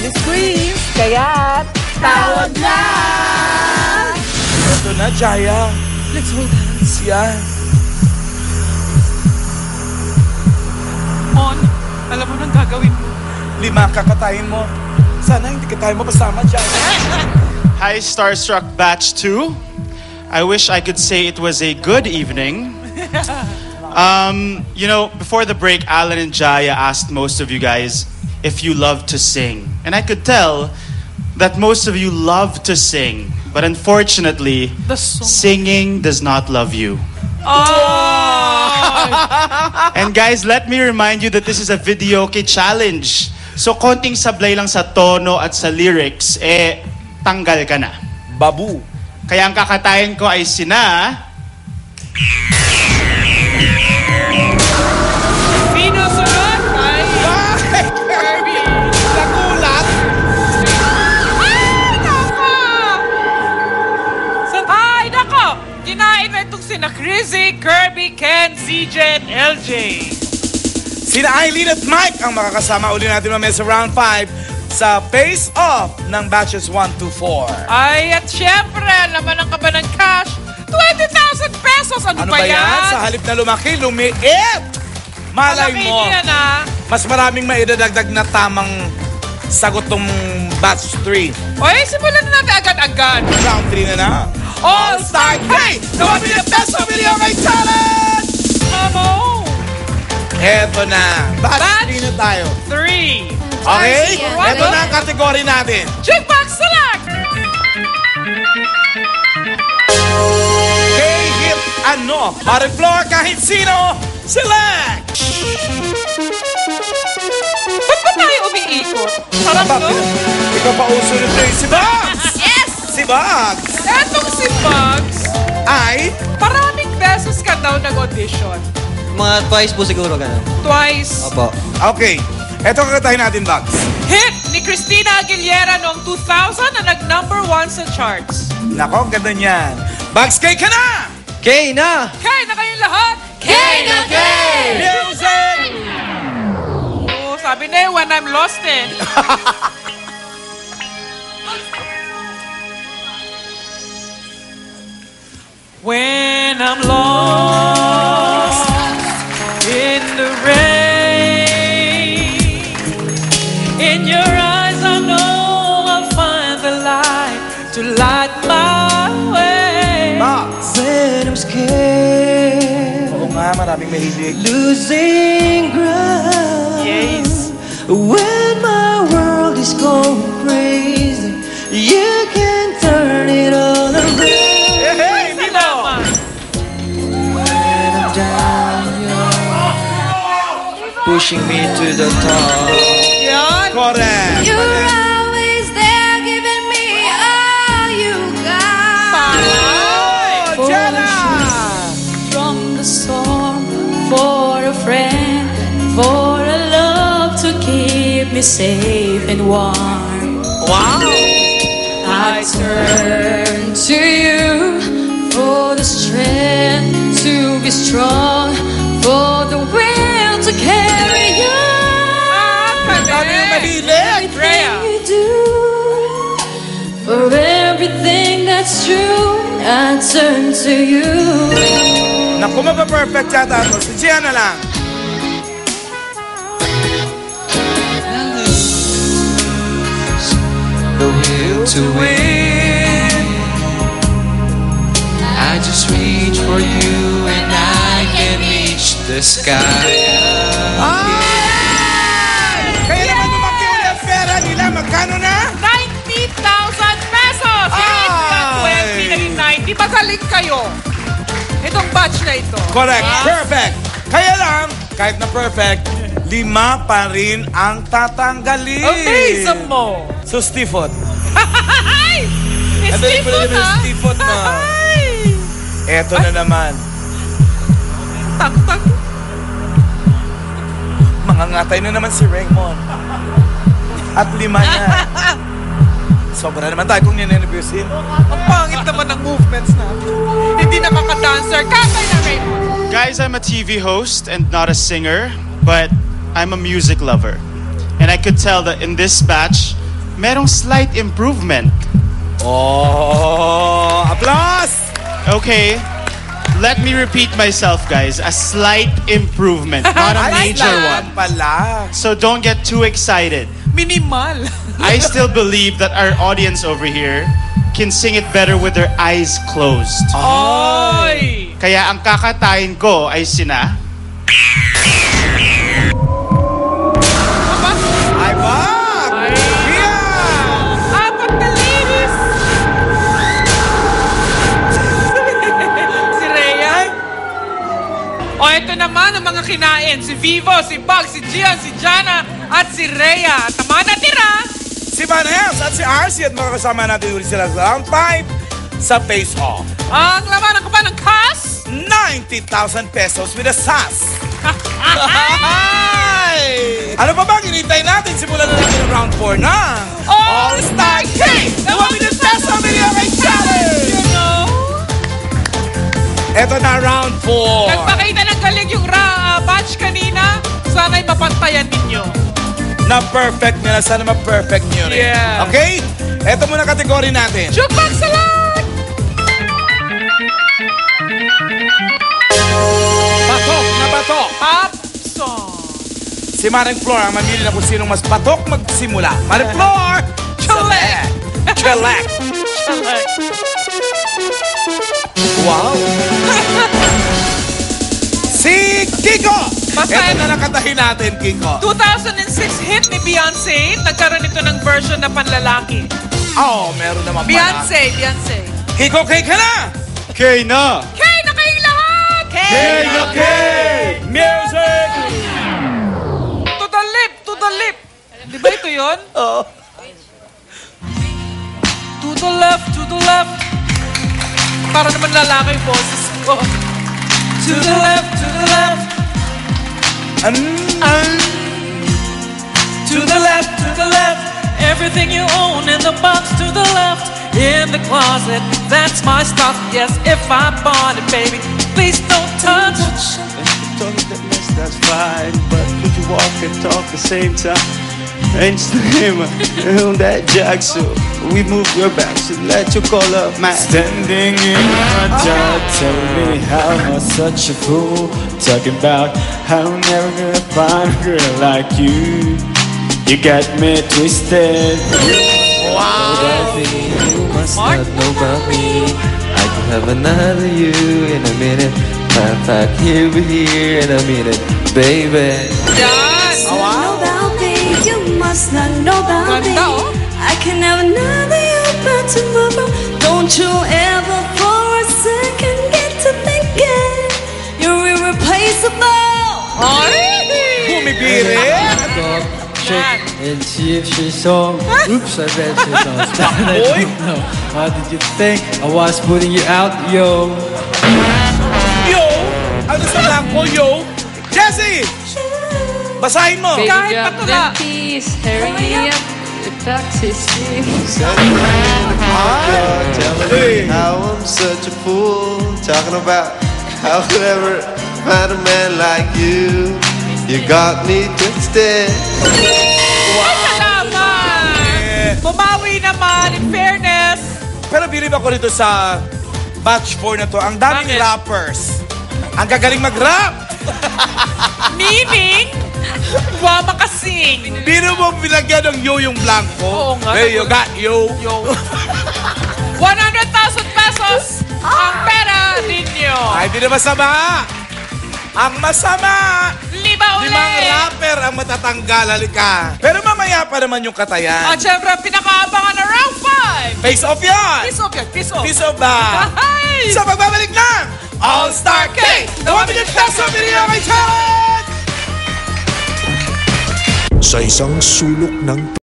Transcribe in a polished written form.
Miss Queens, kaya't tawag na! Ito na, Jaya. Let's hold hands. Yan. Mon, alam mo nang gagawin mo. 5 kakatayin mo. Sana hindi ka tayo mapasama, Jaya. Hi, Starstruck Batch 2. I wish I could say it was a good evening. You know, before the break, Alan and Jaya asked most of you guys if you love to sing. And I could tell that most of you love to sing. But unfortunately, singing does not love you. Oh! And guys, let me remind you that this is a videoke challenge. So konting sablay lang sa tono at sa lyrics, tanggal ka na. Babu. Kaya ang kakatayin ko ay sina... Sino sunod? Ay, Kirby. Nagulat. Ay, nako! Kinain na itong sina Chrissy, Kirby, Ken, CJ, and LJ. Sina Eileen at Mike ang makakasama uli natin mamaya sa round 5 sa face-off ng batches 1 to 4. Ay, at syempre, laman ang kaba ng cash, 20,000 pesos! Ano ba yan? Sa halip na lumaki, lumiit! Malay Malaki mo, yan, ha? mas maraming maidadagdag na tamang sagot tong batch 3. Oy, simulan na natin agad-agad. Round 3 na. All-Star Hey! The 1 million peso video kay challenge! Amo! Eto na. Batch 3 na tayo. 3. Okay? Eto na ang kategory natin. Jukebox select! K-hit ano? Mariflor kahit sino, select! Ba't ba tayo umiikot? Sarap no? Ikaw pa uso nito si Bugs! Yes! Si Bugs! Etong si Bugs, Ay, maraming beses ka daw nag-audition. Mga twice po siguro ganun. Twice. Opo. okay. Eto kakatahin natin, Bugs. Hit ni Christina Aguilera noong 2000 na nag-number 1 sa charts. Nako, ganda niyan. Bugs, kay ka na! Okay na! Kaya na kayong lahat? Music! Oh, sabi na when I'm lost eh. When I'm lost in the rain, in your eyes I know I'll find the light to light my way. Bugs! When I'm scared, Oo nga, maraming mahilig. losing ground. Yes. When my world is going crazy, you can turn it all around. Hey, Milo! Salamat. When I'm down, you're pushing me to the top. Yan. Correct! You're always there giving me all you got. Palay. Oh, Jenna! From the storm, for a friend, for a love to keep me safe and warm. Wow. I turn to you for the strength to be strong, for the will to carry you. Sabi yung mahilig! Rhea. You do for everything that's true. I turn to you. Naku, mapaperfect yata ito. Si Gianna lang. The will to win. I just reach for you and I can reach the sky. Kaya naman lumaki ulit ang pera nila. Magkano na? 90,000 pesos! Hit na 20, naging 90. Magaling kayo. Itong batch na ito. Correct. Perfect. Kaya lang, kahit na perfect, 5 pa rin ang tatanggalin. Amazing mo. So, Stifot. Ay! Ang dali Steve pala naman na. Stifot na. Ay! Eto na naman. Tak-tak. Mangangatay na naman si Raymond. At 5 na. Sobra naman tayo kung ninenervyusin. Ang pangit naman ng movements na. Hindi nakaka-dancer. Katay na Raymond. Guys, I'm a TV host and not a singer, but I'm a music lover. And I could tell that in this batch, merong slight improvement. Oh, applause! Okay, let me repeat myself, guys. A slight improvement, not a major one. Pala. So don't get too excited. Minimal. I still believe that our audience over here can sing it better with their eyes closed. Oy! Kaya ang kakatayin ko ay sina... Ay, wag! Yeah! Apat na ladies! Si Rhea. O, ito naman ang mga kinain. Si Vivo, si Bug, si Gian, si Jana, at si Rhea. Tama na tira! Si Vanessa at si RC at makakasama natin ulit sila sa round 5 sa Face Off. Ang laman ko ba ng kas? 90,000 pesos with a SAS. Ano pa bang hinintay natin? Simulan na natin ang round 4 ng All-Star King! The 1 million peso video kay challenge! You know? Ito na round 4. Nagpakita ng galing yung batch kanina. Sana'y mapantayan ninyo. Na perfect nila. Sana ma-perfect nyo rin. Yeah. Okay? Ito muna kategory natin. Jukebox Salad! Batok na batok. Pop song. Si Maring Flor ang mamili na kung sinong mas batok magsimula. Maring Flor! Chilek! Chilek! Chilek! Wow! Si Kiko! Basta Ito na nakatahin natin, Kiko. 2006 hit ni Beyonce. Nagkaroon ito ng version na panlalaki. Oh, meron naman Beyonce. Kiko, K ka na! Okay na! Kay na kayong lahat! K na K! Music! To the lip! Di ba ito yun? Oo. To the left. Para naman lalaki yung boses ko. To the left. To the left. Everything you own in the box to the left. In the closet, that's my stuff. Yes, if I bought it, baby, please don't touch. That's fine, but could you walk and talk the same time? And slim on that jack, so we move your back, so let you call up man. Standing in my job, telling me how I'm such a fool. Talking about how I'm never gonna find a girl like you. You got me twisted. About me, you must not know about me. I could have another you in a minute. Matter of fact, here we here in a minute, baby. Yan! Know about me, you must not know about me. Ganda, oh. I can have another you by tomorrow. Don't you ever for a second get to thinking you're irreplaceable. Bumibiri! Check and see if she's home. Oops, I bet she's home. I don't know. How did you think I was putting you out, yo? Yo! Ano sa blanco, yo? Jessie! Basahin mo! Baby, Kahit drop patula. them keys, hurry up. The taxi's here. Hey. How I'm such a fool, talking about how could I ever find a man like you. You got me twisted. Ay, salamat! Bumawi naman, in fairness. Pero bilib ako rito sa batch 4 na to. Ang daming Bakit? rappers. Ang gagaling mag-rap. Meaning, makasing. Bino mo binagyan ng yo yung blanco. Oo nga. Hey, you got yo. Yo. 100,000 pesos ang pera ninyo. Ay, di na masama. Ang masama. Lima uli. Limang rapper ang matatanggal. Halika. Pero mamaya pa naman yung katayan. At syempre, pinakaabangan na round 5. Face off yan. Piece off yan, piece off. Piece of ba? Ay! Sa pagbabalik ng All-Star King, the 1 million peso video kay challenge! Sa isang sulok ng